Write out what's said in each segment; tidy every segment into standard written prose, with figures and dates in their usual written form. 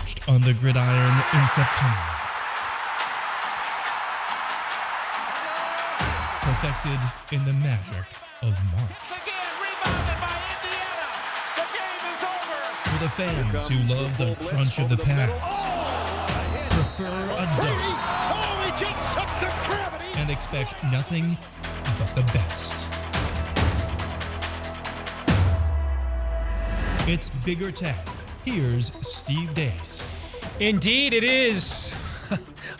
forged on the gridiron in September. Perfected in the magic of March. For the fans who love the crunch of the pads, prefer a dunk, and expect nothing but the best. It's Bigger 10. Here's Steve Douche. Indeed, it is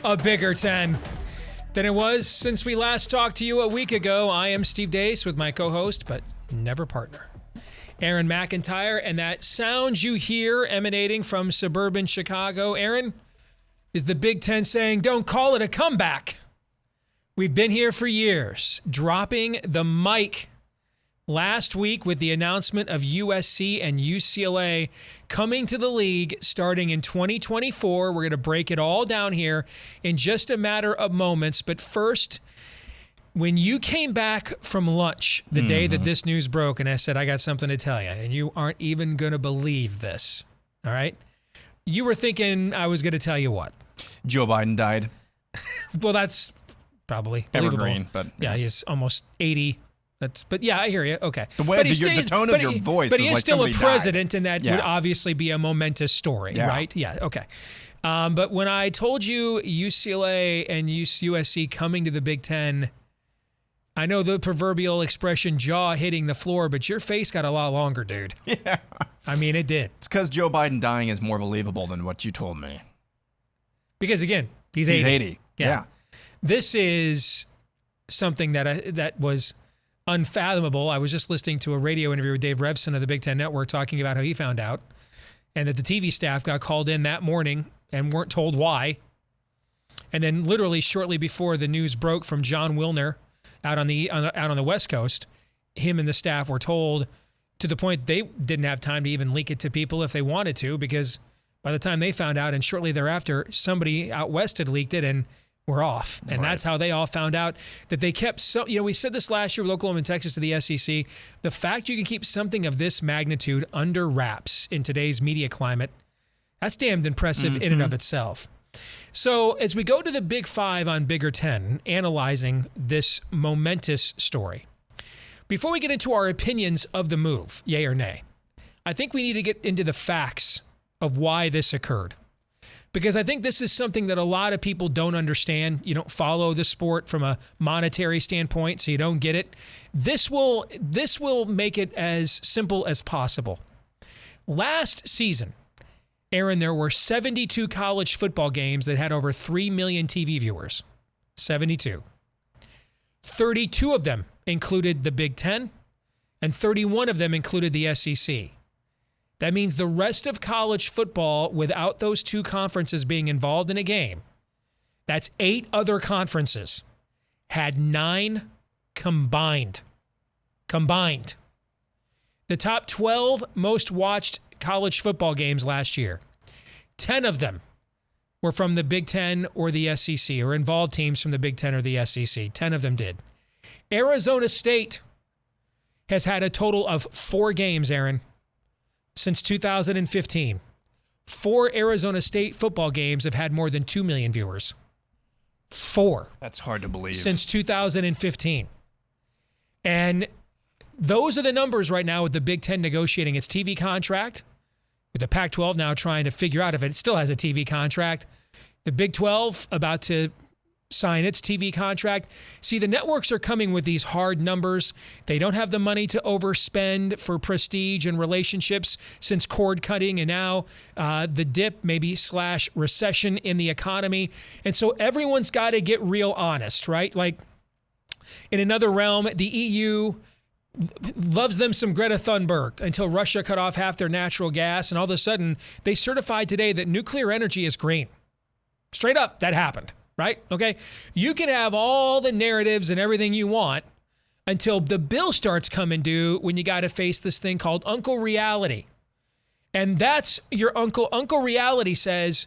a bigger 10 than it was since we last talked to you a week ago. I am Steve Douche with my co-host, but never partner, Aaron McIntyre, and that sound you hear emanating from suburban Chicago, Aaron, is the Big Ten saying, don't call it a comeback. We've been here for years, dropping the mic last week with the announcement of USC and UCLA coming to the league starting in 2024. We're going to break it all down here in just a matter of moments. But first, when you came back from lunch the day that this news broke, and I said, I got something to tell you, and you aren't even going to believe this, all right? You were thinking I was going to tell you what? Joe Biden died. Well, that's probably believable. Evergreen, but yeah, he's almost 80. But yeah, I hear you. Okay. The tone of your voice is like somebody died. But he is still a president, and that would obviously be a momentous story, right? Yeah, okay. But when I told you UCLA and USC coming to the Big Ten, I know the proverbial expression jaw hitting the floor, but your face got a lot longer, dude. Yeah. I mean, it did. It's because Joe Biden dying is more believable than what you told me. Because, again, he's 80. He's 80. Yeah. This is something that was unfathomable. I was just listening to a radio interview with Dave Revson of the Big Ten Network talking about how he found out, and that the TV staff got called in that morning and weren't told why. And then literally shortly before the news broke from John Wilner out on the West Coast, him and the staff were told, to the point they didn't have time to even leak it to people if they wanted to, because by the time they found out, and shortly thereafter, somebody out west had leaked it and we're off. And that's how they all found out that they kept we said this last year with Oklahoma and Texas to the SEC. The fact you can keep something of this magnitude under wraps in today's media climate, that's damned impressive in and of itself. So as we go to the Big Five on Bigger 10, analyzing this momentous story, before we get into our opinions of the move, yay or nay, I think we need to get into the facts of why this occurred. Because I think this is something that a lot of people don't understand. You don't follow the sport from a monetary standpoint, so you don't get it. This will make it as simple as possible. Last season, Aaron, there were 72 college football games that had over 3 million TV viewers. 72. 32 of them included the Big Ten, and 31 of them included the SEC. That means the rest of college football, without those two conferences being involved in a game, that's 8 other conferences, had 9 combined. The top 12 most watched college football games last year, 10 of them were from the Big Ten or the SEC, or involved teams from the Big Ten or the SEC. 10 of them did. Arizona State has had a total of 4 games, Aaron, since 2015. 4 Arizona State football games have had more than 2 million viewers. 4. That's hard to believe. Since 2015. And those are the numbers right now with the Big Ten negotiating its TV contract, with the Pac-12 now trying to figure out if it still has a TV contract. The Big 12 about to sign its TV contract. See, the networks are coming with these hard numbers. They don't have the money to overspend for prestige and relationships since cord cutting and now the dip maybe / recession in the economy. And so everyone's got to get real honest, right? Like in another realm, the EU loves them some Greta Thunberg until Russia cut off half their natural gas, and all of a sudden they certified today that nuclear energy is green. Straight up, that happened. Right? Okay. You can have all the narratives and everything you want until the bill starts coming due, when you got to face this thing called Uncle Reality. And that's your uncle. Uncle Reality says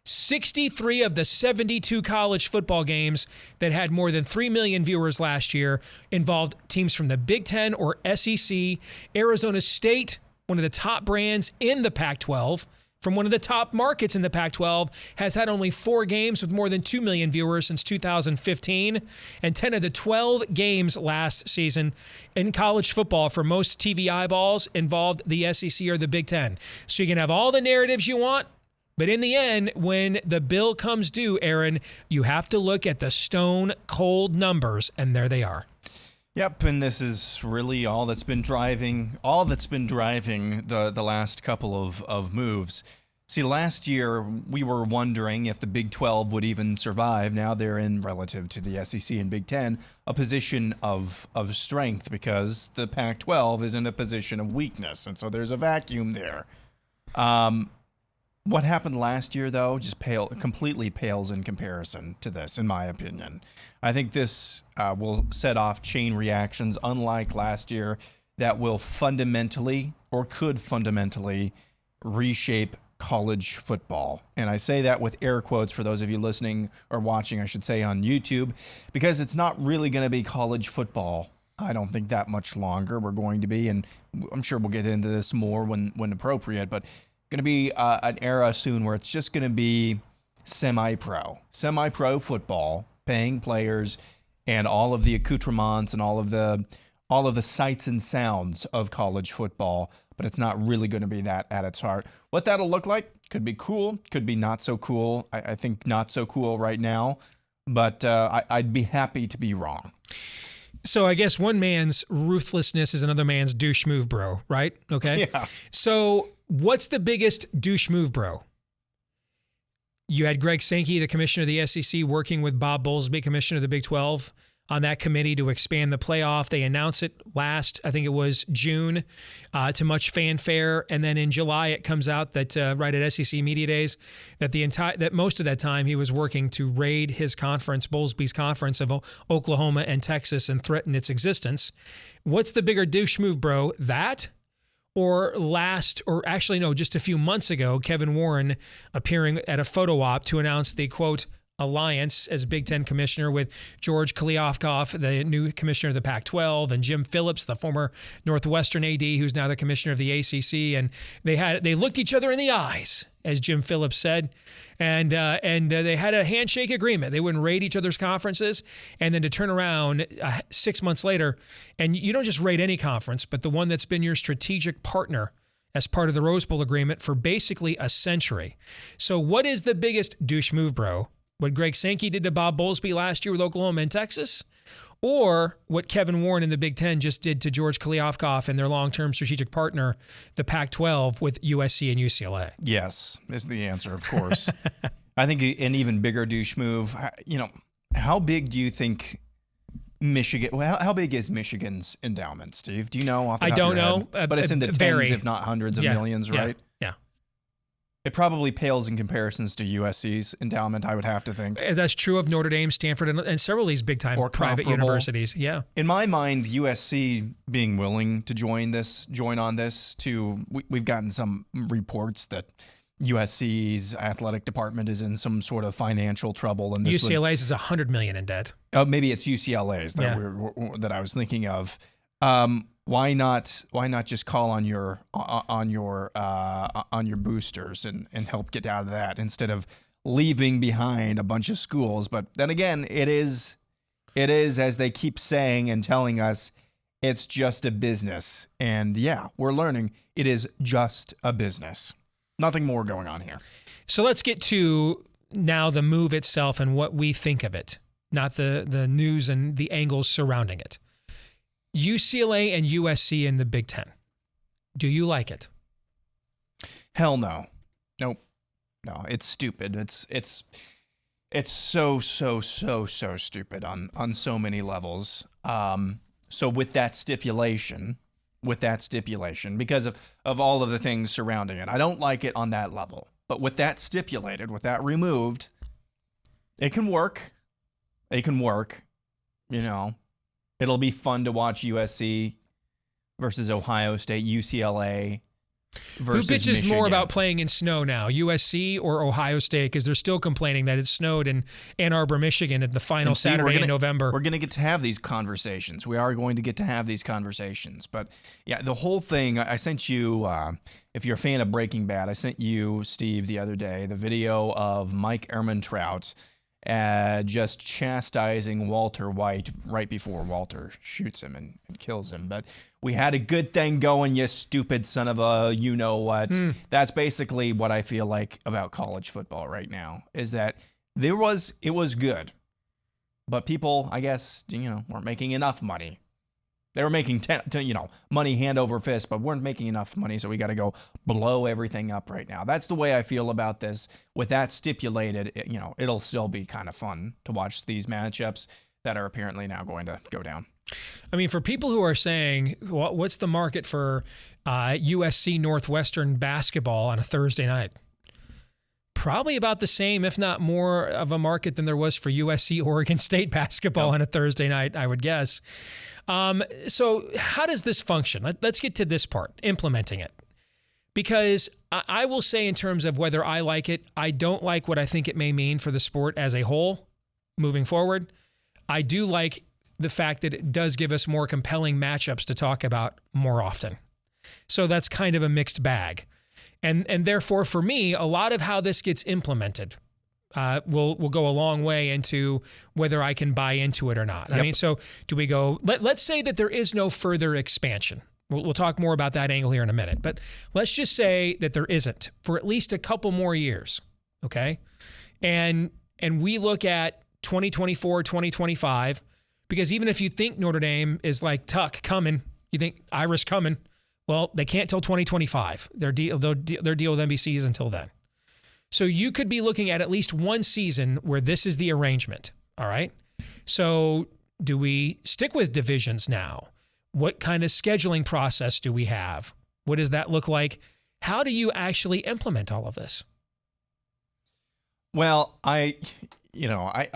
63 of the 72 college football games that had more than 3 million viewers last year involved teams from the Big Ten or SEC. Arizona State, one of the top brands in the Pac-12, from one of the top markets in the Pac-12 has had only 4 games with more than 2 million viewers since 2015, and 10 of the 12 games last season in college football for most TV eyeballs involved the SEC or the Big Ten. So you can have all the narratives you want, but in the end, when the bill comes due, Aaron, you have to look at the stone cold numbers, and there they are. Yep, and this is really all that's been driving the last couple of moves. See, last year we were wondering if the Big 12 would even survive. Now they're in, relative to the SEC and Big 10, a position of strength because the Pac-12 is in a position of weakness, and so there's a vacuum there. What happened last year, though, just completely pales in comparison to this, in my opinion. I think this will set off chain reactions, unlike last year, that will fundamentally, or could fundamentally, reshape college football. And I say that with air quotes for those of you listening or watching, I should say, on YouTube, because it's not really going to be college football. I don't think that much longer. We're going to be, and I'm sure we'll get into this more when appropriate, but going to be an era soon where it's just going to be semi-pro football, paying players, and all of the accoutrements and all of the sights and sounds of college football. But it's not really going to be that at its heart. What that'll look like could be cool, could be not so cool. I think not so cool right now, but I'd be happy to be wrong. So I guess one man's ruthlessness is another man's douche move, bro, right? Okay. Yeah. So what's the biggest douche move, bro? You had Greg Sankey, the commissioner of the SEC, working with Bob Bowlesby, commissioner of the Big 12, on that committee to expand the playoff. They announced it last, I think it was June, to much fanfare, and then in July it comes out that right at SEC Media Days that most of that time he was working to raid his conference, Bowlesby's conference of Oklahoma and Texas, and threaten its existence. What's the bigger douche move, bro? That? Or just a few months ago, Kevin Warren appearing at a photo op to announce the, quote, alliance as Big Ten commissioner with George Kliavkoff, the new commissioner of the Pac-12, and Jim Phillips, the former Northwestern AD, who's now the commissioner of the ACC. And they looked each other in the eyes, as Jim Phillips said, and they had a handshake agreement. They wouldn't raid each other's conferences, and then to turn around 6 months later, and you don't just raid any conference, but the one that's been your strategic partner as part of the Rose Bowl agreement for basically a century. So what is the biggest douche move, bro? What Greg Sankey did to Bob Bowlesby last year with Oklahoma and Texas, or what Kevin Warren and the Big Ten just did to George Kliavkoff and their long-term strategic partner, the Pac-12, with USC and UCLA? Yes, is the answer, of course. I think an even bigger douche move, how big do you think how big is Michigan's endowment, Steve? Do you know off the top of your head? I don't know. But it's in the tens, if not hundreds of millions, right? Yeah. It probably pales in comparisons to USC's endowment, I would have to think. That's true of Notre Dame, Stanford, and several of these big-time private universities. Yeah. In my mind, USC being willing to join on this, we've gotten some reports that USC's athletic department is in some sort of financial trouble, and UCLA's is $100 million in debt. Oh, maybe it's UCLA's that I was thinking of. Why not just call on your boosters and help get out of that instead of leaving behind a bunch of schools? But then again, it is as they keep saying and telling us, it's just a business. And yeah, we're learning it is just a business. Nothing more going on here. So let's get to now the move itself and what we think of it, not the news and the angles surrounding it. UCLA and USC in the Big Ten. Do you like it? Hell no. Nope. No, it's stupid. It's so stupid on so many levels. So with that stipulation, because of all of the things surrounding it, I don't like it on that level. But with that stipulated, with that removed, it can work. It'll be fun to watch USC versus Ohio State, UCLA, versus Who bitches Michigan. more about playing in snow now, USC or Ohio State? Because they're still complaining that it snowed in Ann Arbor, Michigan at the final Saturday in November. We're going to get to have these conversations. We are going to get to have these conversations. But yeah, the whole thing, I sent you, if you're a fan of Breaking Bad, I sent you, Steve, the other day, the video of Mike Ehrmantraut just chastising Walter White right before Walter shoots him and kills him. But we had a good thing going, you stupid son of a you-know-what. That's basically what I feel like about college football right now, is that it was good. But people, I guess, weren't making enough money. They were making money hand over fist, but weren't making enough money, so we got to go blow everything up right now. That's the way I feel about this. With that stipulated, it'll still be kind of fun to watch these matchups that are apparently now going to go down. I mean, for people who are saying, what's the market for USC Northwestern basketball on a Thursday night? Probably about the same, if not more of a market than there was for USC Oregon State basketball on a Thursday night, I would guess. So how does this function? Let's get to this part, implementing it. Because I will say, in terms of whether I like it, I don't like what I think it may mean for the sport as a whole moving forward. I do like the fact that it does give us more compelling matchups to talk about more often. So that's kind of a mixed bag. And therefore, for me, a lot of how this gets implemented will go a long way into whether I can buy into it or not. Yep. I mean, so do we go, let's say that there is no further expansion. We'll talk more about that angle here in a minute. But let's just say that there isn't for at least a couple more years, okay? And we look at 2024, 2025, because even if you think Notre Dame is like Tuck coming, you think Irish coming, well, they can't till 2025. Their deal with NBC is until then. So you could be looking at least one season where this is the arrangement, all right? So do we stick with divisions now? What kind of scheduling process do we have? What does that look like? How do you actually implement all of this? Well, I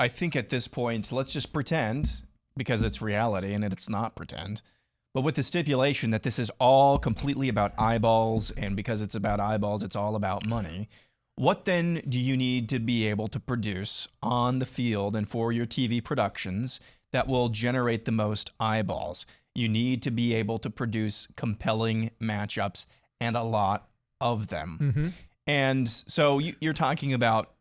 think at this point, let's just pretend, because it's reality and it's not pretend, but with the stipulation that this is all completely about eyeballs, and because it's about eyeballs, it's all about money. What then do you need to be able to produce on the field and for your TV productions that will generate the most eyeballs? You need to be able to produce compelling matchups, and a lot of them. Mm-hmm. And so you're talking about,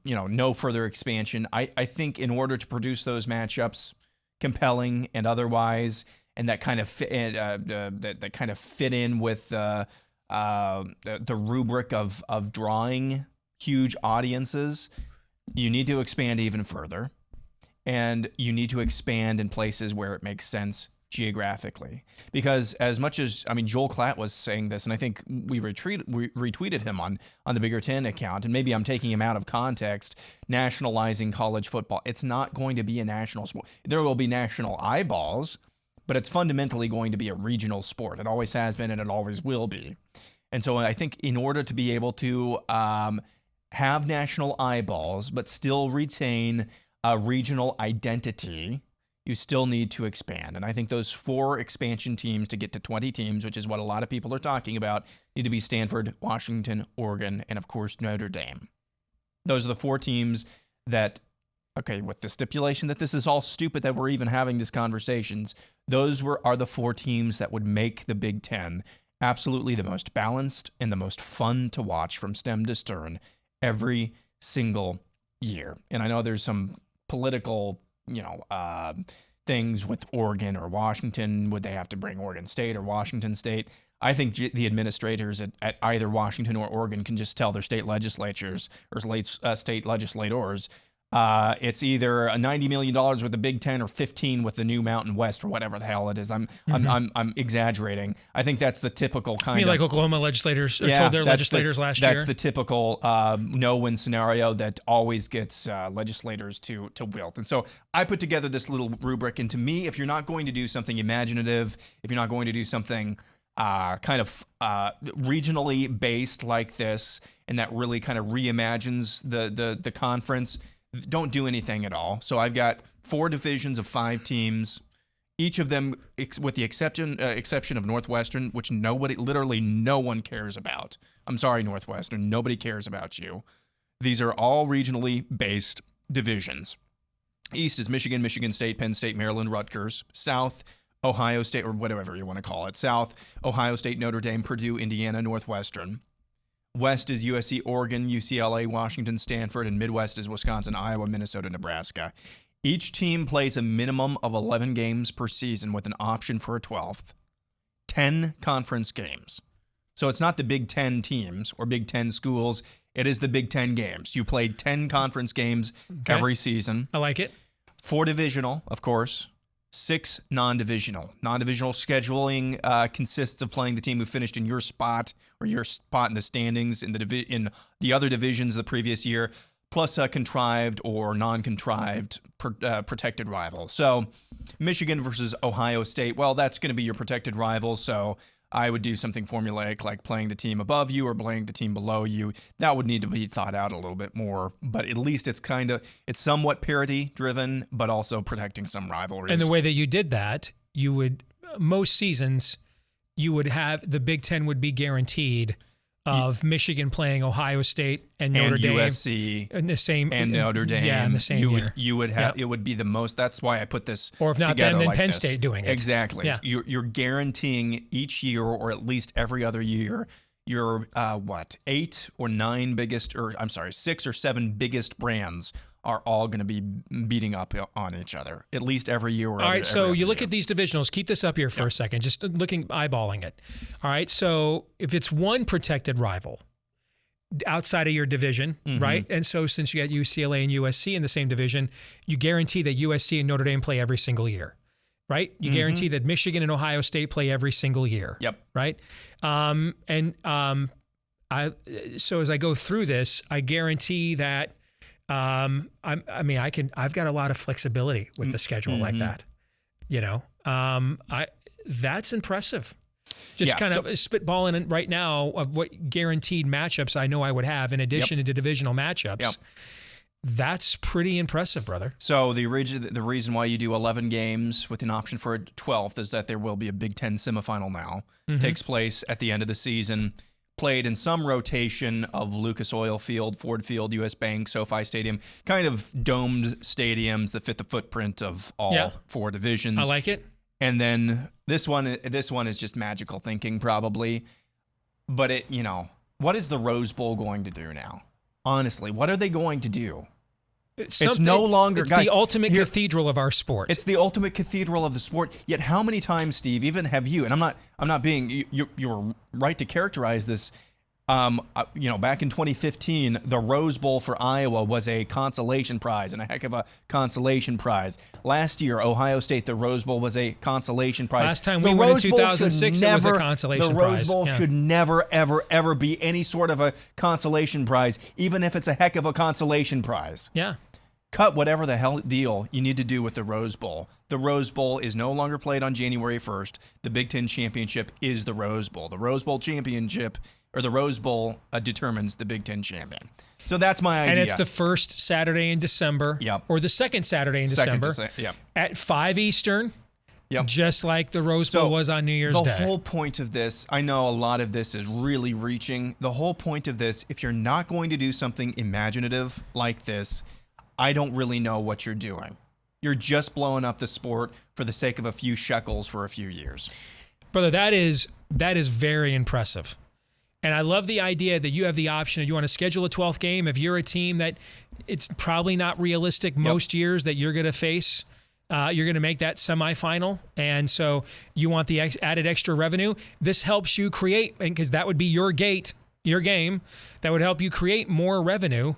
no further expansion. I think in order to produce those matchups, compelling and otherwise, and that kind of fit, that kind of fit in with the rubric of drawing huge audiences, you need to expand even further, and you need to expand in places where it makes sense geographically. Because as much as, Joel Klatt was saying this, and I think we retweeted him on the Bigger Ten account, and maybe I'm taking him out of context, nationalizing college football. It's not going to be a national sport. There will be national eyeballs, but it's fundamentally going to be a regional sport. It always has been, and it always will be. And so I think in order to be able to have national eyeballs, but still retain a regional identity, you still need to expand. And I think those 4 expansion teams to get to 20 teams, which is what a lot of people are talking about, need to be Stanford, Washington, Oregon, and of course Notre Dame. Those are the 4 teams that, okay, with the stipulation that this is all stupid that we're even having these conversations, those are the 4 teams that would make the Big Ten absolutely the most balanced and the most fun to watch from stem to stern every single year. And I know there's some political things with Oregon or Washington. Would they have to bring Oregon State or Washington State? I think the administrators at either Washington or Oregon can just tell their state legislatures or state legislators, it's either a $90 million with the Big Ten or 15 with the new Mountain West or whatever the hell it is. I'm exaggerating. I think that's the typical kind of. You mean like Oklahoma legislators told their legislators last year? That's the typical no-win scenario that always gets legislators to wilt. And so I put together this little rubric. And to me, if you're not going to do something imaginative, if you're not going to do something kind of regionally based like this, and that really kind of reimagines the conference, don't do anything at all. So I've got 4 divisions of 5 teams Each of them, with the exception of Northwestern, which literally no one cares about. I'm sorry, Northwestern, nobody cares about you. These are all regionally based divisions. East is Michigan, Michigan State, Penn State, Maryland, Rutgers. South, Ohio State, or whatever you want to call it. South, Ohio State, Notre Dame, Purdue, Indiana, Northwestern. West is USC, Oregon, UCLA, Washington, Stanford, and Midwest is Wisconsin, Iowa, Minnesota, Nebraska. Each team plays a minimum of 11 games per season with an option for a 12th. 10 conference games. So it's not the Big Ten teams or Big Ten schools. It is the Big Ten games. You play 10 conference games every season. I like it. 4 divisional, of course. 6 non-divisional. Non-divisional scheduling consists of playing the team who finished in your spot or your spot in the standings in the other divisions the previous year, plus a contrived or non-contrived protected rival. So Michigan versus Ohio State, well, that's going to be your protected rival, so I would do something formulaic like playing the team above you or playing the team below you. That would need to be thought out a little bit more, but at least it's somewhat parity driven, but also protecting some rivalries. And the way that you did that, most seasons, you would have the Big Ten would be guaranteed of Michigan playing Ohio State and Notre Dame, USC in the same, and Notre Dame, in the same year. You would have it would be the most. That's why I put this. Or if not, together then like Penn this. State doing it. Exactly. Yeah. You're guaranteeing each year, or at least every other year, your 6 or 7 biggest brands are all going to be beating up on each other at least every year. All right, so you look at these divisionals. Keep this up here for a second, just eyeballing it. All right, so if it's one protected rival outside of your division, right? And so since you got UCLA and USC in the same division, you guarantee that USC and Notre Dame play every single year, right? You guarantee that Michigan and Ohio State play every single year. Yep. Right? So as I go through this, I guarantee that I've got a lot of flexibility with the schedule like that. That's impressive. Just kind of spitballing right now of what guaranteed matchups I know I would have in addition to divisional matchups. Yep. That's pretty impressive, brother. So the reason why you do 11 games with an option for a 12th is that there will be a Big Ten semifinal now. Takes place at the end of the season. Played in some rotation of Lucas Oil Field, Ford Field, US Bank, SoFi Stadium, kind of domed stadiums that fit the footprint of all 4 divisions. I like it. And then this one is just magical thinking probably. But what is the Rose Bowl going to do now? Honestly, what are they going to do? It's no longer the ultimate cathedral of our sport. It's the ultimate cathedral of the sport. Yet how many times, Steve, even have you, and I'm not being, you're right to characterize this. Back in 2015, the Rose Bowl for Iowa was a consolation prize, and a heck of a consolation prize. Last year, Ohio State, the Rose Bowl was a consolation prize. Last time we went in 2006, it was a consolation prize. The Rose Bowl should never, ever, ever be any sort of a consolation prize, even if it's a heck of a consolation prize. Yeah. Cut whatever the hell deal you need to do with the Rose Bowl. The Rose Bowl is no longer played on January 1st. The Big Ten Championship is the Rose Bowl. The Rose Bowl Championship, or the Rose Bowl, determines the Big Ten champion. So that's my idea. And it's the first Saturday in December, or the second Saturday in December, at 5 Eastern, just like the Rose Bowl was on New Year's Day. The whole point of this, I know a lot of this is really reaching. The whole point of this, if you're not going to do something imaginative like this, I don't really know what you're doing. You're just blowing up the sport for the sake of a few shekels for a few years. Brother, that is very impressive. And I love the idea that you have the option. You want to schedule a 12th game. If you're a team that it's probably not realistic most years that you're going to face, you're going to make that semifinal. And so you want the added extra revenue. This helps you create, because that would be your game, that would help you create more revenue.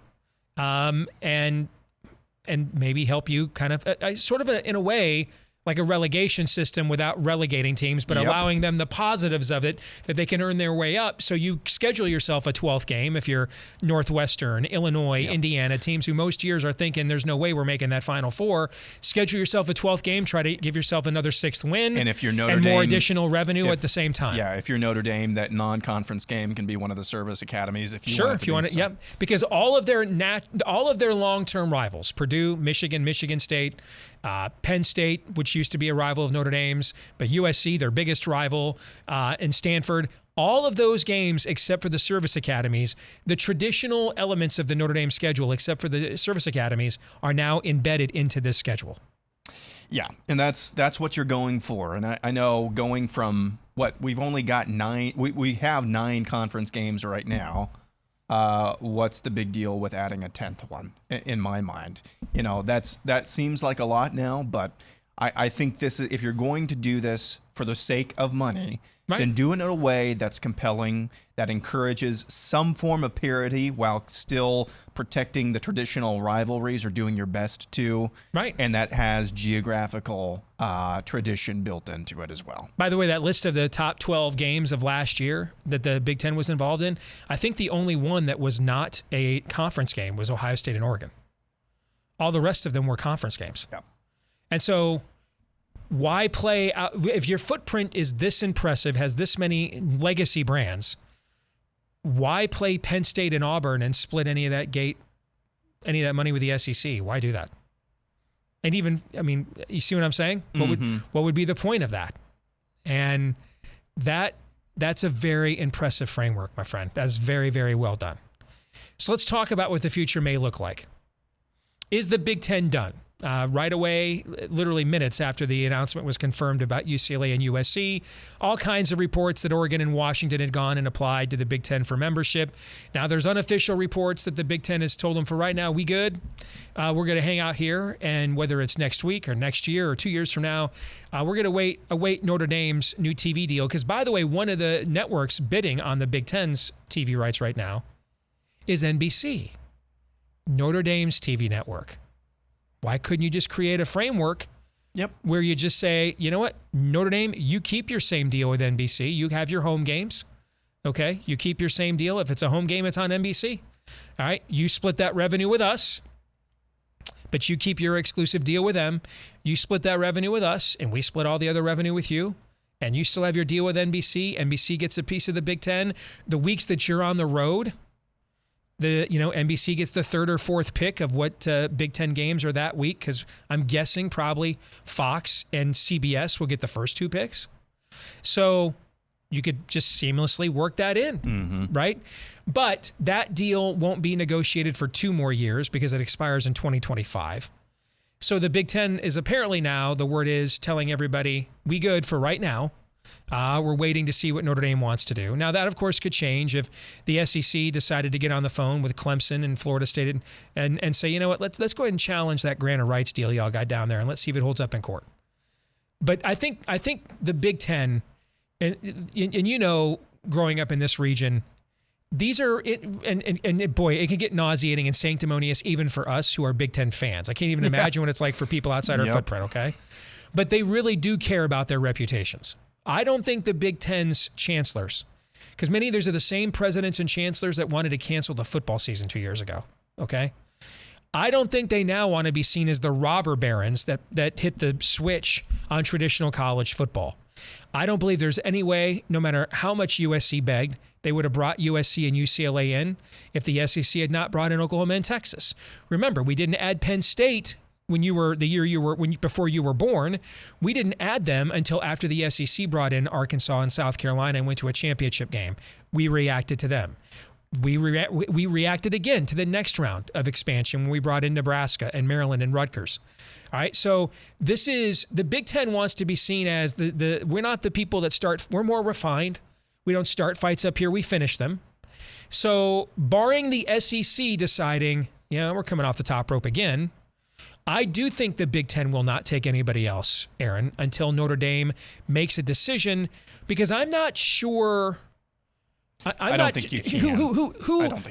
And maybe help you kind of in a way like a relegation system without relegating teams, but allowing them the positives of it, that they can earn their way up. So you schedule yourself a 12th game if you're Northwestern, Illinois, Indiana, teams who most years are thinking there's no way we're making that Final Four. Schedule yourself a 12th game, try to give yourself another 6th win. And if you're Notre Dame, and more additional revenue at the same time. Yeah, if you're Notre Dame, that non-conference game can be one of the service academies if you want it to if you want it. Because all of their long-term rivals, Purdue, Michigan, Michigan State, Penn State, which which used to be a rival of Notre Dame's, but USC, their biggest rival, and Stanford. All of those games, except for the service academies, the traditional elements of the Notre Dame schedule, except for the service academies, are now embedded into this schedule. Yeah, and that's what you're going for. And I know going from what we've only got 9, we have 9 conference games right now. What's the big deal with adding a 10th one? In my mind, that seems like a lot now, but I think this is, if you're going to do this for the sake of money, right, then do it in a way that's compelling, that encourages some form of parity while still protecting the traditional rivalries or doing your best to. Right. And that has geographical tradition built into it as well. By the way, that list of the top 12 games of last year that the Big Ten was involved in, I think the only one that was not a conference game was Ohio State and Oregon. All the rest of them were conference games. Yeah. And so why play out, if your footprint is this impressive, has this many legacy brands, why play Penn State and Auburn and split any of that money with the SEC? Why do that? And even, you see what I'm saying? What would be the point of that? And that's a very impressive framework, my friend. That's very, very well done. So let's talk about what the future may look like. Is the Big Ten done? Right away, literally minutes after the announcement was confirmed about UCLA and USC, all kinds of reports that Oregon and Washington had gone and applied to the Big Ten for membership. Now, there's unofficial reports that the Big Ten has told them for right now, we good. We're going to hang out here, and whether it's next week or next year or 2 years from now, we're going to await Notre Dame's new TV deal. Because, by the way, one of the networks bidding on the Big Ten's TV rights right now is NBC, Notre Dame's TV network. Why couldn't you just create a framework where you just say, you know what, Notre Dame, you keep your same deal with NBC. You have your home games, okay? You keep your same deal. If it's a home game, it's on NBC. All right, you split that revenue with us, but you keep your exclusive deal with them. You split that revenue with us, and we split all the other revenue with you, and you still have your deal with NBC. NBC gets a piece of the Big Ten. The weeks that you're on the road, NBC gets the third or fourth pick of what Big Ten games are that week, because I'm guessing probably Fox and CBS will get the first 2 picks. So you could just seamlessly work that in, right? But that deal won't be negotiated for 2 more years because it expires in 2025. So the Big Ten is apparently now, the word is, telling everybody, we good for right now. We're waiting to see what Notre Dame wants to do. Now, that, of course, could change if the SEC decided to get on the phone with Clemson and Florida State and say, you know what, let's go ahead and challenge that grant of rights deal y'all got down there, and let's see if it holds up in court. But I think the Big Ten, and growing up in this region, these are, and boy, it can get nauseating and sanctimonious even for us who are Big Ten fans. I can't even imagine what it's like for people outside our footprint, okay? But they really do care about their reputations. I don't think the Big Ten's chancellors, because many of those are the same presidents and chancellors that wanted to cancel the football season 2 years ago, okay? I don't think they now want to be seen as the robber barons that hit the switch on traditional college football. I don't believe there's any way, no matter how much USC begged, they would have brought USC and UCLA in if the SEC had not brought in Oklahoma and Texas. Remember, we didn't add Penn State before you were born. We didn't add them until after the SEC brought in Arkansas and South Carolina and went to a championship game. We reacted to them. We reacted again to the next round of expansion when we brought in Nebraska and Maryland and Rutgers. All right, so this is, the Big Ten wants to be seen as we're not the people that start, we're more refined. We don't start fights up here, we finish them. So barring the SEC deciding, we're coming off the top rope again, I do think the Big Ten will not take anybody else, Aaron, until Notre Dame makes a decision, because I'm not sure. I don't think you can.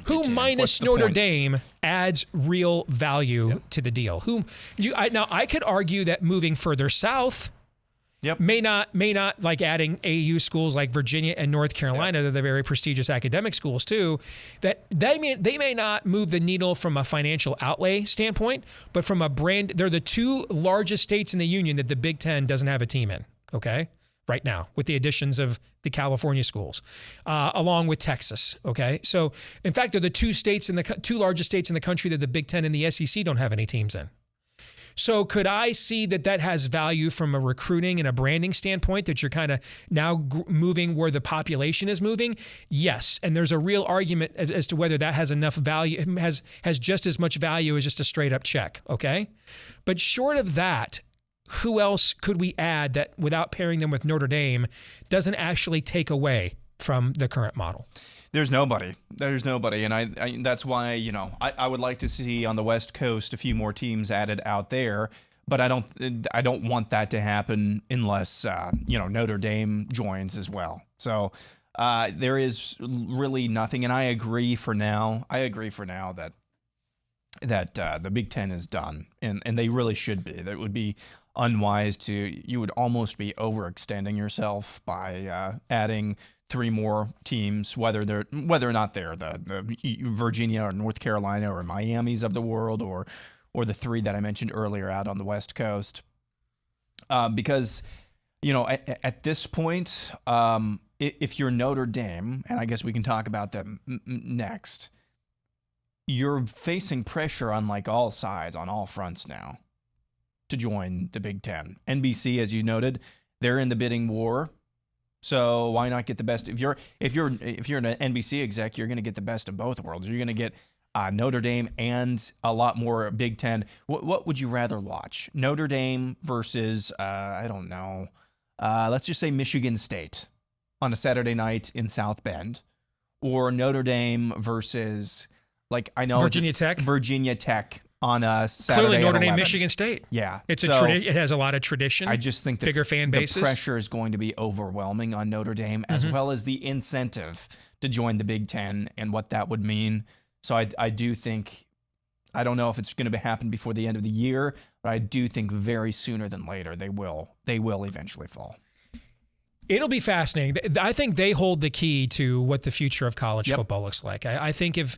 Who minus Notre Dame adds real value to the deal? Now I could argue that moving further south may not like adding AAU schools like Virginia and North Carolina. They're the very prestigious academic schools too. That they may not move the needle from a financial outlay standpoint, but from a brand, they're the 2 largest states in the union that the Big Ten doesn't have a team in. Okay. Right now, with the additions of the California schools, along with Texas. Okay, so in fact, they're the 2 largest states in the country that the Big Ten and the SEC don't have any teams in. So could I see that has value from a recruiting and a branding standpoint, that you're kind of now moving where the population is moving? Yes. And there's a real argument as to whether that has enough value, has just as much value as just a straight up check. Okay. But short of that, who else could we add that, without pairing them with Notre Dame, doesn't actually take away from the current model? There's nobody. And I that's why, I would like to see on the West Coast a few more teams added out there, but I don't want that to happen unless Notre Dame joins as well. So there is really nothing, and I agree for now that the Big Ten is done, and they really should be. That would be unwise you would almost be overextending yourself by adding 3 more teams, whether or not they're the Virginia or North Carolina or Miami's of the world, or the 3 that I mentioned earlier out on the West Coast, because at this point, if you're Notre Dame, and I guess we can talk about them next, you're facing pressure on all sides, on all fronts now, to join the Big Ten. NBC, as you noted, they're in the bidding war. So why not get the best? If you're an NBC exec, you're going to get the best of both worlds. You're going to get Notre Dame and a lot more Big Ten. What would you rather watch? Notre Dame versus I don't know. Let's just say Michigan State on a Saturday night in South Bend, or Notre Dame versus Virginia Tech on a Saturday. Clearly, Notre at Dame, 11. Michigan State. Yeah, it has a lot of tradition. I just think that bigger fan bases. The pressure is going to be overwhelming on Notre Dame, as well as the incentive to join the Big Ten and what that would mean. So I do think, I don't know if it's going to happen before the end of the year, but I do think very sooner than later they will eventually fall. It'll be fascinating. I think they hold the key to what the future of college football looks like. I think if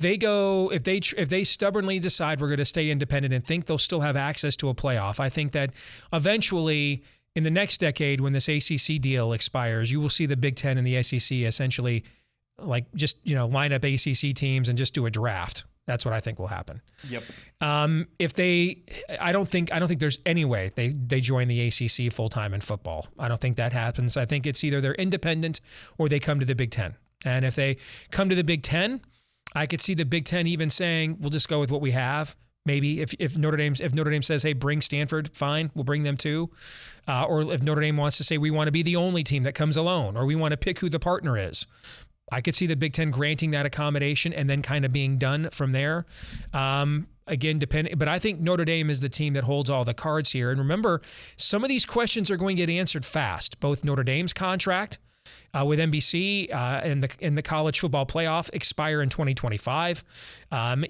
they stubbornly decide we're going to stay independent and think they'll still have access to a playoff, I think that eventually in the next decade, when this ACC deal expires, you will see the Big Ten and the SEC essentially line up ACC teams and just do a draft. That's what I think will happen. Yep. I don't think there's any way they join the ACC full time in football. I don't think that happens. I think it's either they're independent or they come to the Big Ten. And if they come to the Big Ten, I could see the Big Ten even saying, we'll just go with what we have. Maybe if Notre Dame says, hey, bring Stanford, fine, we'll bring them too. Or if Notre Dame wants to say, we want to be the only team that comes alone, or we want to pick who the partner is, I could see the Big Ten granting that accommodation and then kind of being done from there. Again, depending, but I think Notre Dame is the team that holds all the cards here. And remember, some of these questions are going to get answered fast. Both Notre Dame's contract with NBC and the college football playoff expire in 2025.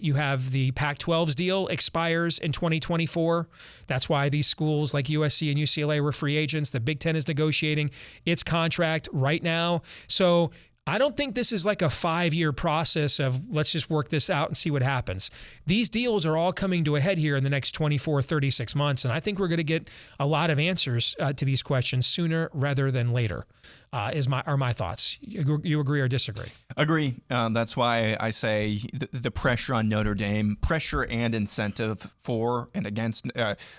You have the Pac-12's deal expires in 2024. That's why these schools like USC and UCLA were free agents. The Big Ten is negotiating its contract right now. So I don't think this is like a 5-year process of let's just work this out and see what happens. These deals are all coming to a head here in the next 24, 36 months, and I think we're going to get a lot of answers to these questions sooner rather than later, are my thoughts. You agree or disagree? Agree. That's why I say the pressure on Notre Dame, pressure and incentive for and against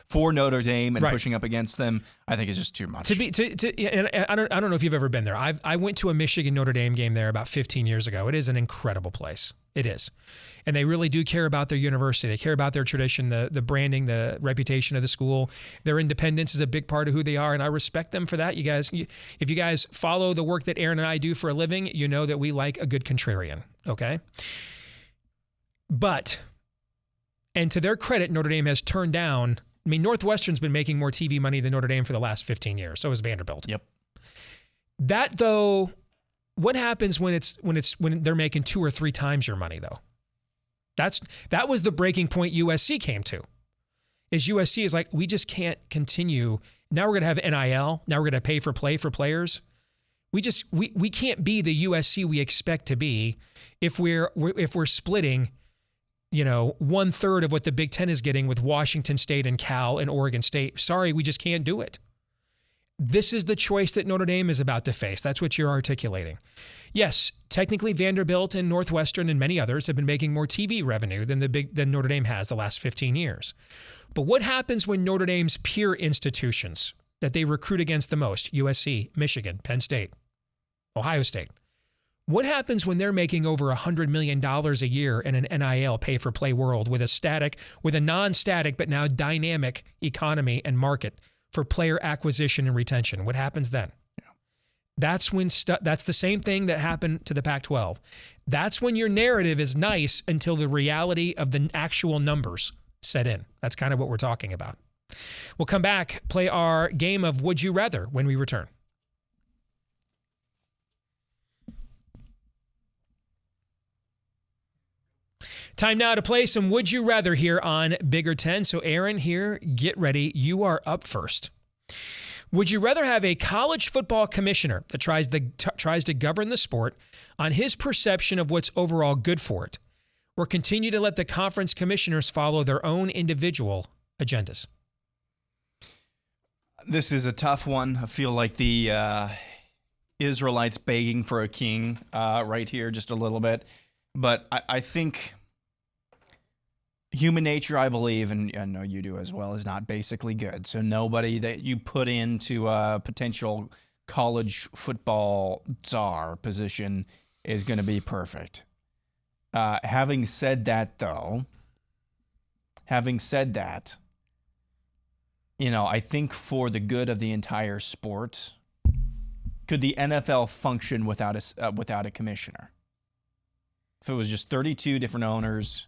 for Notre Dame and right. pushing up against them, I think is just too much. And I don't know if you've ever been there. I went to a Michigan Notre Dame game there about 15 years ago. It is an incredible place. It is. And they really do care about their university. They care about their tradition, the branding, the reputation of the school. Their independence is a big part of who they are, and I respect them for that. You guys, if you guys follow the work that Aaron and I do for a living, you know that we like a good contrarian, okay? But, and to their credit, Notre Dame has turned down, Northwestern's been making more TV money than Notre Dame for the last 15 years. So is Vanderbilt. Yep. That, though, what happens when they're making 2 or 3 times your money, though? That was the breaking point USC came to. Is USC is like, we just can't continue. Now we're going to have NIL. Now we're going to pay for play for players. We can't be the USC we expect to be if we're splitting, 1/3 of what the Big Ten is getting with Washington State and Cal and Oregon State. Sorry, we just can't do it. This is the choice that Notre Dame is about to face. That's what you're articulating. Yes, technically Vanderbilt and Northwestern and many others have been making more TV revenue than Notre Dame has the last 15 years. But what happens when Notre Dame's peer institutions that they recruit against the most, USC, Michigan, Penn State, Ohio State, what happens when they're making over $100 million a year in an NIL pay-for-play world with a non-static but now dynamic economy and market for player acquisition and retention? What happens then? Yeah. That's the same thing that happened to the Pac-12. That's when your narrative is nice until the reality of the actual numbers set in. That's kind of what we're talking about. We'll come back, play our game of Would You Rather when we return. Time now to play some Would You Rather here on Bigger 10. So Aaron here, get ready. You are up first. Would you rather have a college football commissioner that tries to govern the sport on his perception of what's overall good for it, or continue to let the conference commissioners follow their own individual agendas? This is a tough one. I feel like the Israelites begging for a king right here just a little bit. But I think human nature, I believe, and I know you do as well, is not basically good. So nobody that you put into a potential college football czar position is going to be perfect. Having said that, I think for the good of the entire sport, could the NFL function without a commissioner? If it was just 32 different owners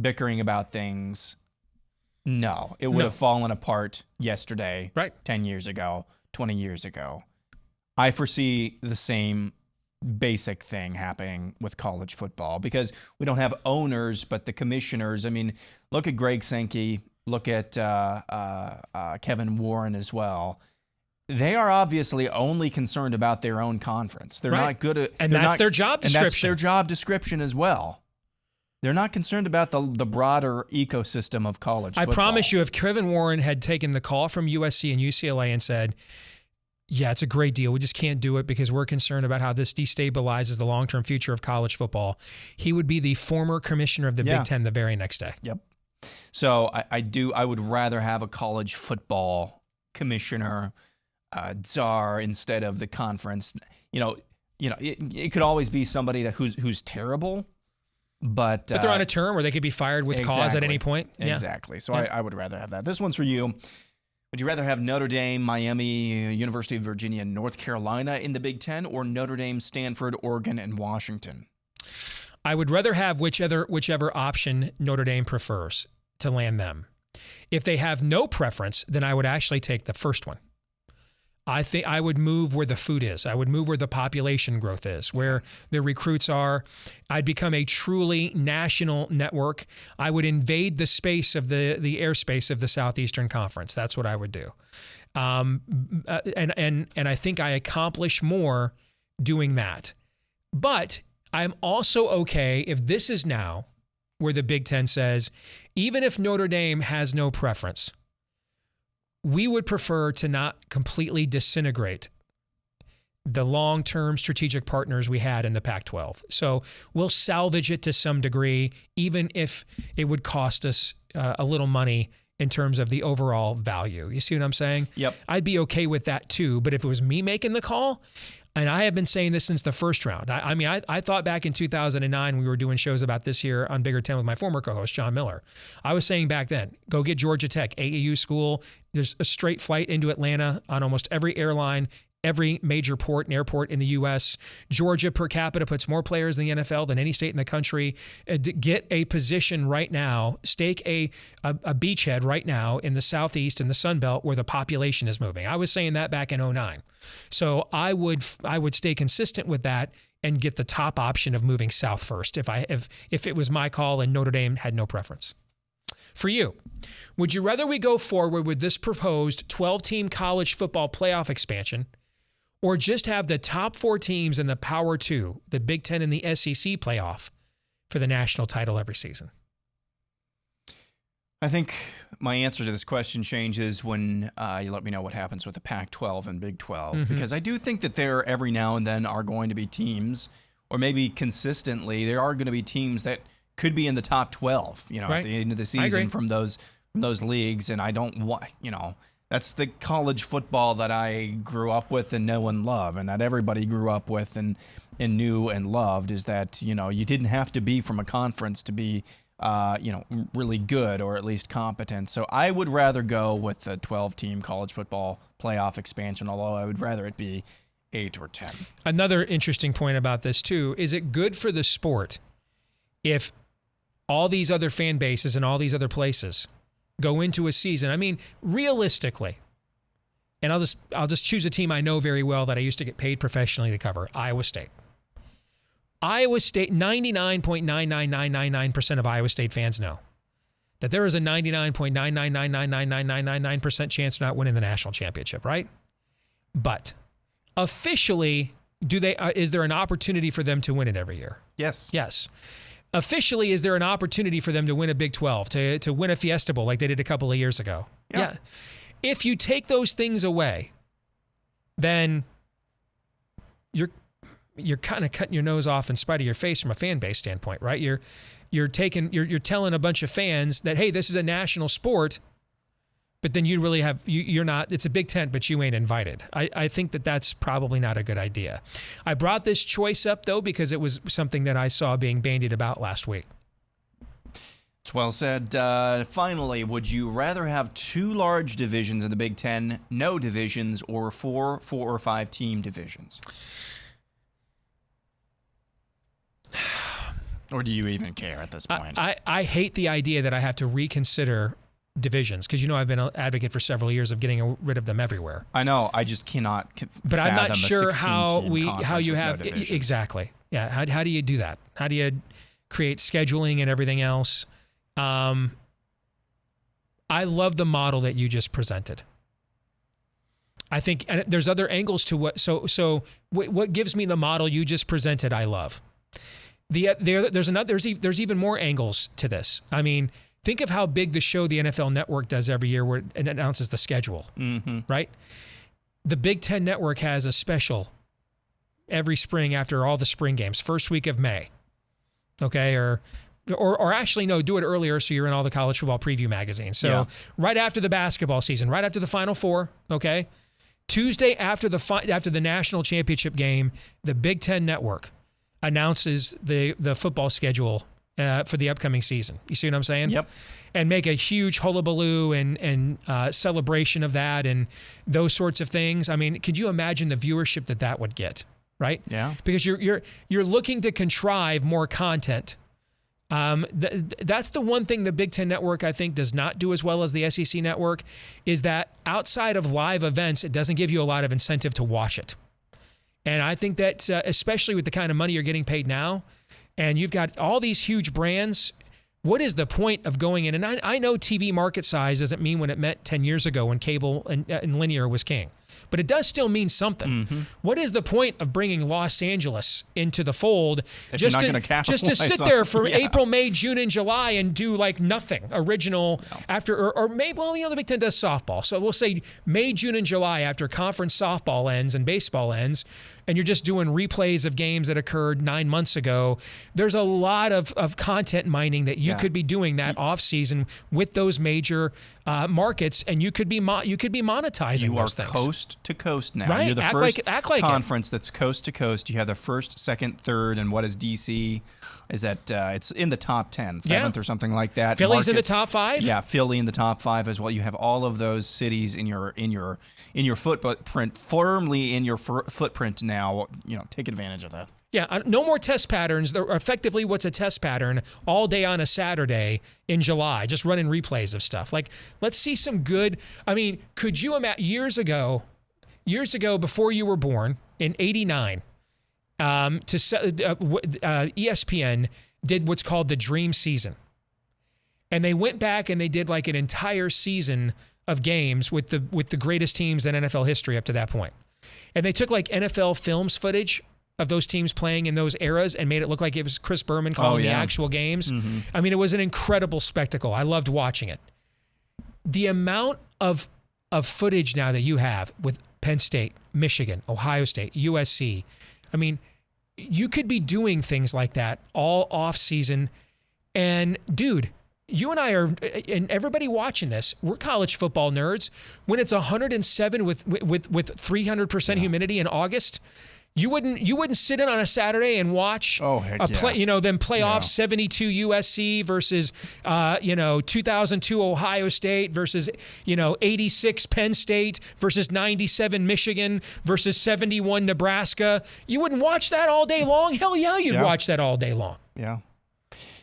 bickering about things, no, it would have fallen apart yesterday, right? 10 years ago, 20 years ago. I foresee the same basic thing happening with college football because we don't have owners, but the commissioners. I mean, look at Greg Sankey, look at Kevin Warren as well. They are obviously only concerned about their own conference. They're not good at, and that's their job description. And that's their job description as well. They're not concerned about the broader ecosystem of college football. I promise you, if Kevin Warren had taken the call from USC and UCLA and said, yeah, it's a great deal, we just can't do it because we're concerned about how this destabilizes the long-term future of college football, he would be the former commissioner of the Big Ten the very next day. Yep. So I would rather have a college football commissioner, czar, instead of the conference. It could always be somebody who's terrible. But they're on a term where they could be fired with cause at any point. Exactly. So I would rather have that. This one's for you. Would you rather have Notre Dame, Miami, University of Virginia, North Carolina in the Big Ten, or Notre Dame, Stanford, Oregon, and Washington? I would rather have whichever option Notre Dame prefers to land them. If they have no preference, then I would actually take the first one. I think I would move where the food is. I would move where the population growth is, where the recruits are. I'd become a truly national network. I would invade the space of the airspace of the Southeastern Conference. That's what I would do. And I think I accomplish more doing that. But I'm also okay if this is now where the Big Ten says, even if Notre Dame has no preference, we would prefer to not completely disintegrate the long-term strategic partners we had in the Pac-12. So we'll salvage it to some degree, even if it would cost us a little money in terms of the overall value. You see what I'm saying? Yep. I'd be okay with that too. But if it was me making the call, and I have been saying this since the first round. I thought back in 2009, we were doing shows about this here on Bigger 10 with my former co-host, John Miller. I was saying back then, go get Georgia Tech, AAU school. There's a straight flight into Atlanta on almost every airline, every major port and airport in the U.S. Georgia per capita puts more players in the NFL than any state in the country. Get a position right now, stake a beachhead right now in the Southeast and the Sun Belt where the population is moving. I was saying that back in 2009. So I would stay consistent with that and get the top option of moving south first if it was my call and Notre Dame had no preference. For you, would you rather we go forward with this proposed 12-team college football playoff expansion, or just have the top 4 teams in the Power 2, the Big Ten and the SEC playoff, for the national title every season? I think my answer to this question changes when you let me know what happens with the Pac-12 and Big 12, because I do think that there every now and then are going to be teams, or maybe consistently, there are going to be teams that could be in the top 12, at the end of the season from those leagues, and I don't want, that's the college football that I grew up with and know and love, and that everybody grew up with and knew and loved, is that, you didn't have to be from a conference to be really good or at least competent. So I would rather go with the 12-team college football playoff expansion, although I would rather it be 8 or 10. Another interesting point about this, too, is it good for the sport if all these other fan bases and all these other places go into a season? I mean, realistically, and I'll just choose a team I know very well that I used to get paid professionally to cover, Iowa State. Iowa State, 99.99999% of Iowa State fans know that there is a 99.9999999% chance of not winning the national championship, right? But officially, is there an opportunity for them to win it every year? Yes. Yes. Officially, is there an opportunity for them to win a Big 12, to win a Fiesta Bowl like they did a couple of years ago? Yeah. If you take those things away, then you're kind of cutting your nose off in spite of your face from a fan base standpoint, right? You're telling a bunch of fans that, hey, this is a national sport, but then you really you're not. It's a big tent, but you ain't invited. I think that's probably not a good idea. I brought this choice up though because it was something that I saw being bandied about last week. It's well said. Finally, would you rather have 2 large divisions in the Big Ten, no divisions, or 4 or 5 team divisions? Or do you even care at this point? I hate the idea that I have to reconsider divisions because I've been an advocate for several years of getting rid of them everywhere. I know. I just cannot. But I'm not sure how you have exactly. Yeah. How do you do that? How do you create scheduling and everything else? I love the model that you just presented. I think and there's other angles to what. So what gives me the model you just presented? I love. There's even more angles to this. I mean, think of how big the show the NFL Network does every year where it announces the schedule, right? The Big Ten Network has a special every spring after all the spring games, first week of May, okay? Or actually, no, do it earlier so you're in all the college football preview magazines. So right after the basketball season, right after the Final Four, okay? Tuesday after the national championship game, the Big Ten Network announces the football schedule for the upcoming season. You see what I'm saying? Yep. And make a huge hullabaloo and celebration of that and those sorts of things. I mean, could you imagine the viewership that would get, right? Yeah. Because you're looking to contrive more content. That's the one thing the Big Ten Network, I think, does not do as well as the SEC Network, is that outside of live events, it doesn't give you a lot of incentive to watch it. And I think that especially with the kind of money you're getting paid now, and you've got all these huge brands, what is the point of going in? And I know TV market size doesn't mean what it meant 10 years ago when cable and linear was king. But it does still mean something. What is the point of bringing Los Angeles into the fold just to sit there for April, May, June, and July and do like nothing original after, or maybe, the Big Ten does softball. So we'll say May, June, and July after conference softball ends and baseball ends, and you're just doing replays of games that occurred 9 months ago. There's a lot of content mining that you could be doing that off season with those major markets, and you could be monetizing those things. Coast to coast now. Right. You're the first conference that's coast to coast. You have the first, second, third, and what is DC? Is that it's in the top 10, 7th or something like that. Philly's in the top 5? Yeah, Philly in the top 5 as well. You have all of those cities in your footprint, firmly in your footprint now. Take advantage of that. Yeah, no more test patterns. They're effectively, what's a test pattern? All day on a Saturday in July, just running replays of stuff. Like, let's see some good. I mean, could you imagine years ago, before you were born, in '89, ESPN did what's called the Dream Season, and they went back and they did like an entire season of games with the greatest teams in NFL history up to that point, and they took like NFL films footage of those teams playing in those eras and made it look like it was Chris Berman calling the actual games. I mean, it was an incredible spectacle. I loved watching it. the amount of footage now that you have with Penn State, Michigan, Ohio State, USC. I mean, you could be doing things like that all off season. And dude, you and I are, and everybody watching this, we're college football nerds. When it's 107 with 300% humidity in August, you wouldn't sit in on a Saturday and watch them play off 72 USC versus 2002 Ohio State versus 86 Penn State versus 97 Michigan versus 71 Nebraska. You wouldn't watch that all day long? Hell yeah, you'd watch that all day long. Yeah.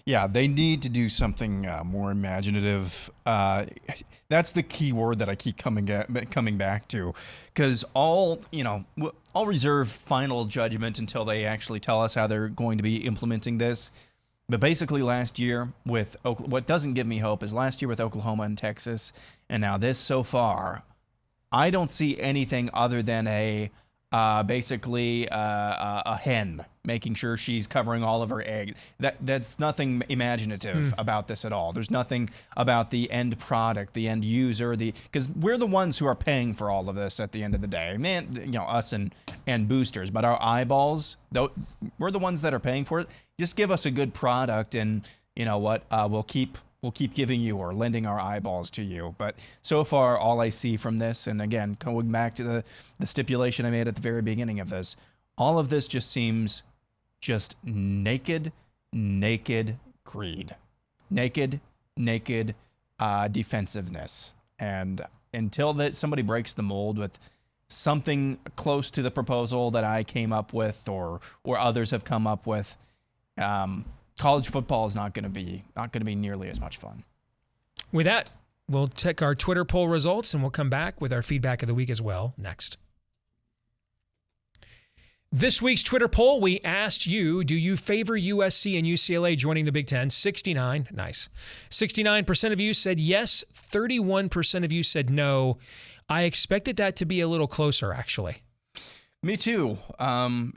Yeah, they need to do something more imaginative. That's the key word that I keep coming back to, because I'll reserve final judgment until they actually tell us how they're going to be implementing this. But basically last year with what doesn't give me hope is last year with Oklahoma and Texas, and now this so far, I don't see anything other than a hen making sure she's covering all of her eggs. That's nothing imaginative about this at all. There's nothing about the end product, the end user, because we're the ones who are paying for all of this at the end of the day. Man, us and boosters, but our eyeballs, though, we're the ones that are paying for it. Just give us a good product, and you know what? We'll keep giving you or lending our eyeballs to you. But so far, all I see from this, and again, going back to the stipulation I made at the very beginning of this, all of this just seems just naked greed. Naked defensiveness. And until somebody breaks the mold with something close to the proposal that I came up with or others have come up with, college football is not going to be nearly as much fun. With that, we'll check our Twitter poll results, and we'll come back with our feedback of the week as well next. This week's Twitter poll, we asked you, do you favor USC and UCLA joining the Big Ten? 69% of you said yes. 31% of you said no. I expected that to be a little closer, actually. Me too,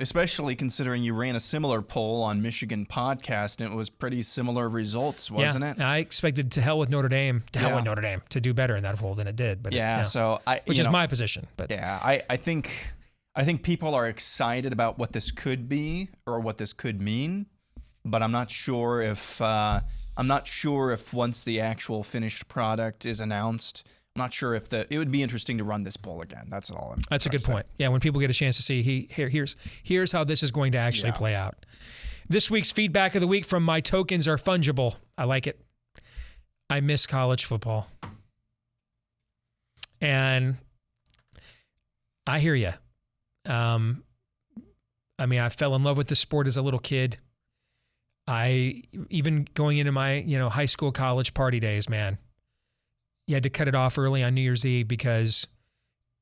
especially considering you ran a similar poll on Michigan Podcast, and it was pretty similar results, wasn't it? I expected to hell with Notre Dame to do better in that poll than it did. But which is my position. But yeah, I think people are excited about what this could be or what this could mean, but I'm not sure if once the actual finished product is announced, I'm not sure if it would be interesting to run this poll again. That's all. That's a good point. Yeah, when people get a chance to see, here's how this is going to actually play out. This week's feedback of the week from My Tokens Are Fungible. I like it. I miss college football. And I hear you. I mean, I fell in love with the sport as a little kid. Even going into my, high school, college party days, man, you had to cut it off early on New Year's Eve because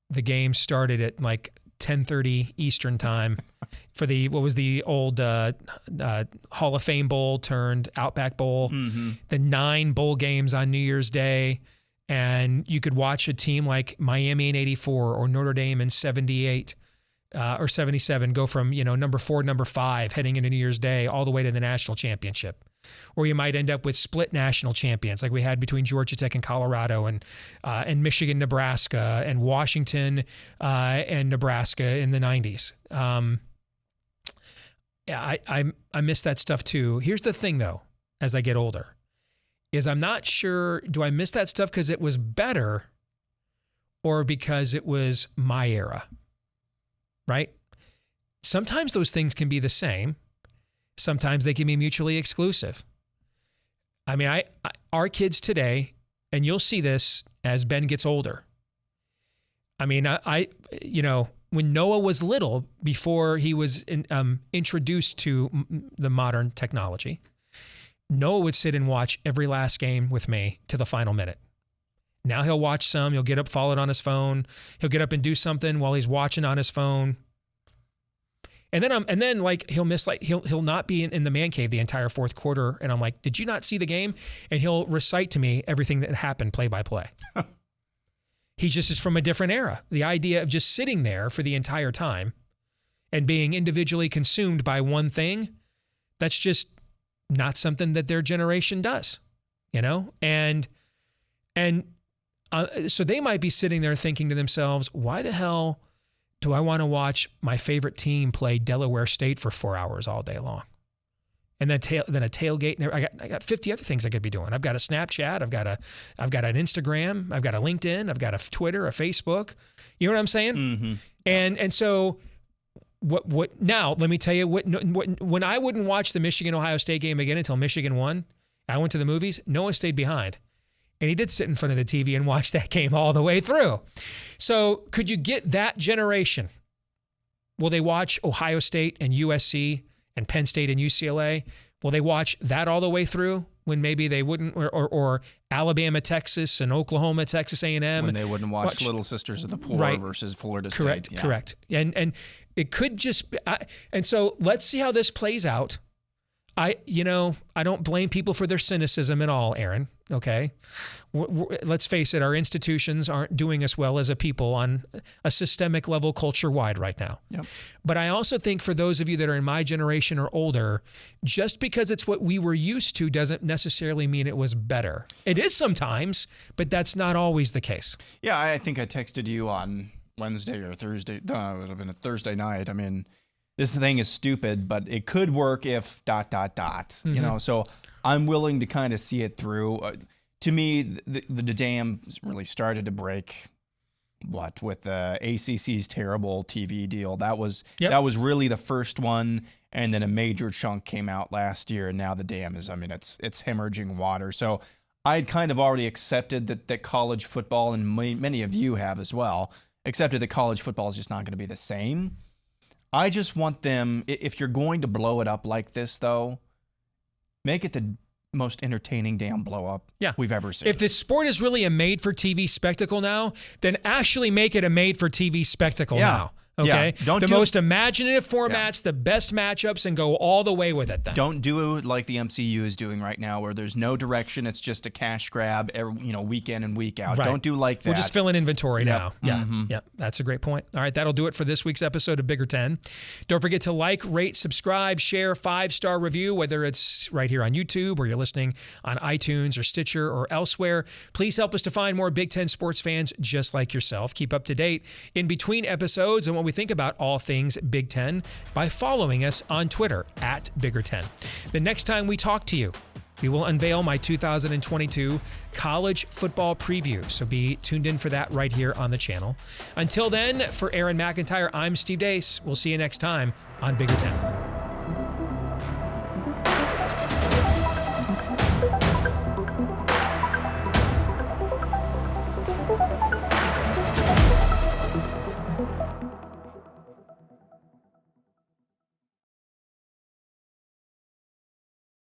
the game started at like 10:30 Eastern time for what was the old Hall of Fame Bowl turned Outback Bowl, the 9 bowl games on New Year's Day. And you could watch a team like Miami in 84 or Notre Dame in 78 or 77 go from, number 4 to number 5 heading into New Year's Day all the way to the national championship. Or you might end up with split national champions like we had between Georgia Tech and Colorado and Michigan, Nebraska, and Washington and Nebraska in the 90s. I miss that stuff too. Here's the thing though, as I get older, is I'm not sure, do I miss that stuff because it was better or because it was my era, right? Sometimes those things can be the same. Sometimes they can be mutually exclusive. I mean, our kids today, and you'll see this as Ben gets older. I mean, when Noah was little, before he was introduced to the modern technology, Noah would sit and watch every last game with me to the final minute. Now he'll watch some. He'll get up, follow it on his phone. He'll get up and do something while he's watching on his phone. And then he'll miss, he'll not be in the man cave the entire fourth quarter. And I'm like, did you not see the game? And he'll recite to me everything that happened play by play. He just is from a different era. The idea of just sitting there for the entire time and being individually consumed by one thing, that's just not something that their generation does, And So they might be sitting there thinking to themselves, why the hell do I want to watch my favorite team play Delaware State for 4 hours all day long? And then a tailgate. And I got 50 other things I could be doing. I've got a Snapchat. I've got an Instagram. I've got a LinkedIn. I've got a Twitter, a Facebook. You know what I'm saying? Mm-hmm. And so what now? Let me tell you when I wouldn't watch the Michigan-Ohio State game again until Michigan won. I went to the movies. Noah stayed behind. And he did sit in front of the TV and watch that game all the way through. So could you get that generation? Will they watch Ohio State and USC and Penn State and UCLA? Will they watch that all the way through when maybe they wouldn't, or Alabama, Texas, and Oklahoma, Texas A&M? When they wouldn't watch Little Sisters of the Poor versus Florida State. Correct. And it could just be, and so let's see how this plays out. I don't blame people for their cynicism at all, Aaron. Okay. Let's face it, our institutions aren't doing us well as a people on a systemic level culture-wide right now. Yep. But I also think for those of you that are in my generation or older, just because it's what we were used to doesn't necessarily mean it was better. It is sometimes, but that's not always the case. Yeah, I think I texted you on Wednesday or Thursday. No, it would have been a Thursday night. I mean, this thing is stupid, but it could work if ... Mm-hmm. So I'm willing to kind of see it through. To me, the dam really started to break. With the ACC's terrible TV deal? That was really the first one, and then a major chunk came out last year, and now the dam is. I mean, it's hemorrhaging water. So I'd kind of already accepted that college football, and many of you have as well, accepted that college football is just not going to be the same. I just want them, if you're going to blow it up like this, though, make it the most entertaining damn blow up we've ever seen. If the sport is really a made-for-TV spectacle now, then actually make it a made-for-TV spectacle now. Okay? Yeah. Most imaginative formats, the best matchups, and go all the way with it then. Don't do it like the MCU is doing right now, where there's no direction. It's just a cash grab, week in and week out. Right. Don't do like that. We're just filling inventory now. Yeah. Mm-hmm. Yeah. That's a great point. All right. That'll do it for this week's episode of Bigger 10. Don't forget to like, rate, subscribe, share, 5-star review, whether it's right here on YouTube or you're listening on iTunes or Stitcher or elsewhere. Please help us to find more Big Ten sports fans just like yourself. Keep up to date in between episodes and what we think about all things Big Ten by following us on Twitter at Bigger10. The next time we talk to you, we will unveil my 2022 college football preview, so be tuned in for that right here on the channel. Until then, for Aaron McIntyre, I'm Steve Deace. We'll see you next time on Bigger 10.